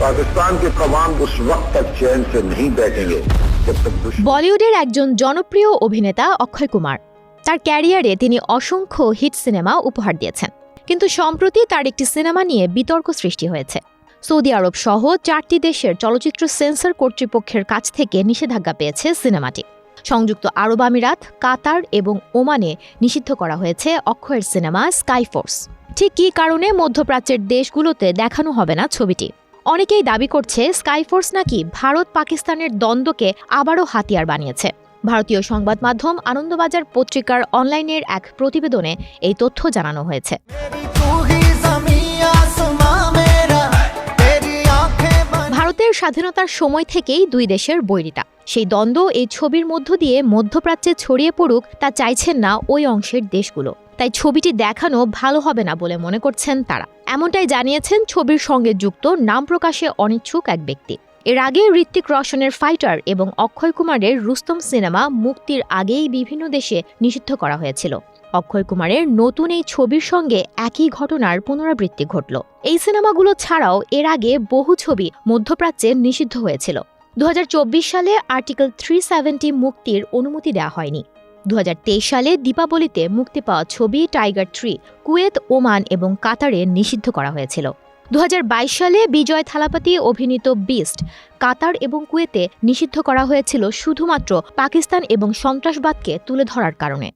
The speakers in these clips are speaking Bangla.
पाकिस्तान के कवाम उस वक्त तक चैन से नहीं बैठेंगे जब तक বলিউডের একজন জনপ্রিয় অভিনেতা অক্ষয় কুমার। তার ক্যারিয়ারে তিনি অসংখ্য হিট সিনেমা উপহার দিয়েছেন, কিন্তু সম্প্রতি তার একটি সিনেমা নিয়ে বিতর্ক সৃষ্টি হয়েছে। সৌদি আরব সহ 4টি দেশের চলচ্চিত্র সেন্সর কর্তৃপক্ষের কাছ থেকে নিষেধাজ্ঞা পেয়েছে সিনেমাটি। সংযুক্ত আরব আমিরাত, কাতার এবং ওমানে নিষিদ্ধ করা হয়েছে অক্ষয়ের সিনেমা স্কাইফোর্স। ঠিক কী কারণে মধ্যপ্রাচ্যের দেশগুলোতে দেখানো হবে না ছবিটি? অনেকেই দাবি করছে স্কাইফোর্স নাকি ভারত পাকিস্তানের দ্বন্দ্বকে আবারও হাতিয়ার বানিয়েছে। ভারতীয় সংবাদ মাধ্যম আনন্দবাজার পত্রিকার অনলাইনের এক প্রতিবেদনে এই তথ্য জানানো হয়েছে। ভারতের স্বাধীনতার সময় থেকেই দুই দেশের বৈরিতা। সেই দ্বন্দ্ব এই ছবির মধ্য দিয়ে মধ্যপ্রাচ্যে ছড়িয়ে পড়ুক তা চাইছেন না ওই অংশের দেশগুলো। তাই ছবিটি দেখানো ভালো হবে না বলে মনে করছেন তারা। এমনটাই জানিয়েছেন ছবির সঙ্গে যুক্ত নাম প্রকাশে অনিচ্ছুক এক ব্যক্তি। এর আগে ঋত্বিক রোশনের ফাইটার এবং অক্ষয় কুমারের রুস্তম সিনেমা মুক্তির আগেই বিভিন্ন দেশে নিষিদ্ধ করা হয়েছিল। অক্ষয় কুমারের নতুন এই ছবির সঙ্গে একই ঘটনার পুনরাবৃত্তি ঘটল। এই সিনেমাগুলো ছাড়াও এর আগে বহু ছবি মধ্যপ্রাচ্যে নিষিদ্ধ হয়েছিল। 2024 সালে আর্টিকেল 370 মুক্তির অনুমতি দেওয়া হয়নি। 2023 সালে দীপাবলিতে মুক্তি পাওয়া ছবি টাইগার 3 কুয়েত, ওমান এবং কাতারে নিষিদ্ধ করা হয়েছিল। 2022 সালে বিজয় থালাপতি অভিনীত বিস্ট কাতার এবং কুয়েতে নিষিদ্ধ করা হয়েছিল শুধুমাত্র পাকিস্তান এবং সন্ত্রাসবাদকে তুলে ধরার কারণে।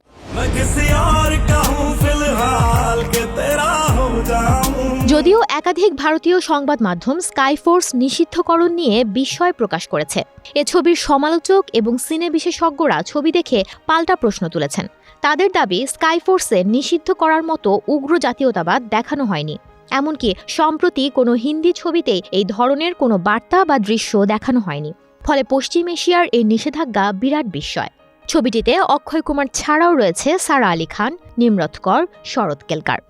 যদিও একাধিক ভারতীয় সংবাদ মাধ্যম স্কাইফোর্স নিষিদ্ধকরণ নিয়ে বিস্ময় প্রকাশ করেছে, এ ছবির সমালোচক এবং সিনে বিশেষজ্ঞরা ছবি দেখে পাল্টা প্রশ্ন তুলেছেন। তাদের দাবি স্কাইফোর্সে নিষিদ্ধ করার মতো উগ্র জাতীয়তাবাদ দেখানো হয়নি। এমনকি সম্প্রতি কোনো হিন্দি ছবিতেই এই ধরনের কোনো বার্তা বা দৃশ্য দেখানো হয়নি। ফলে পশ্চিম এশিয়ার এই নিষেধাজ্ঞা বিরাট বিস্ময়। ছবিটিতে অক্ষয় কুমার ছাড়াও রয়েছে সারা আলী খান, নিমরত কর, শরৎ কেলকার।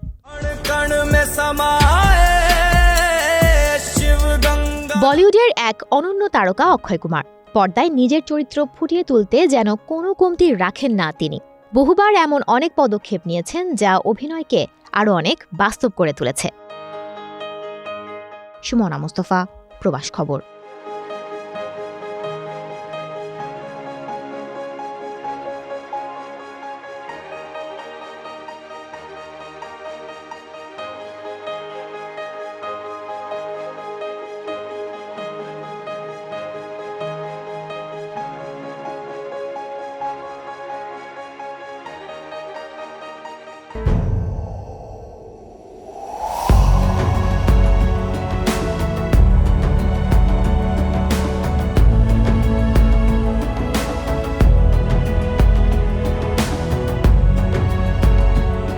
বলিউডের এক অনন্য তারকা অক্ষয় কুমার পর্দায় নিজের চরিত্র ফুটিয়ে তুলতে যেন কোনো কমতি রাখেন না তিনি। বহুবার এমন অনেক পদক্ষেপ নিয়েছেন যা অভিনয়কে আরও অনেক বাস্তব করে তুলেছে। সুমনা মুস্তফা, প্রবাস খবর।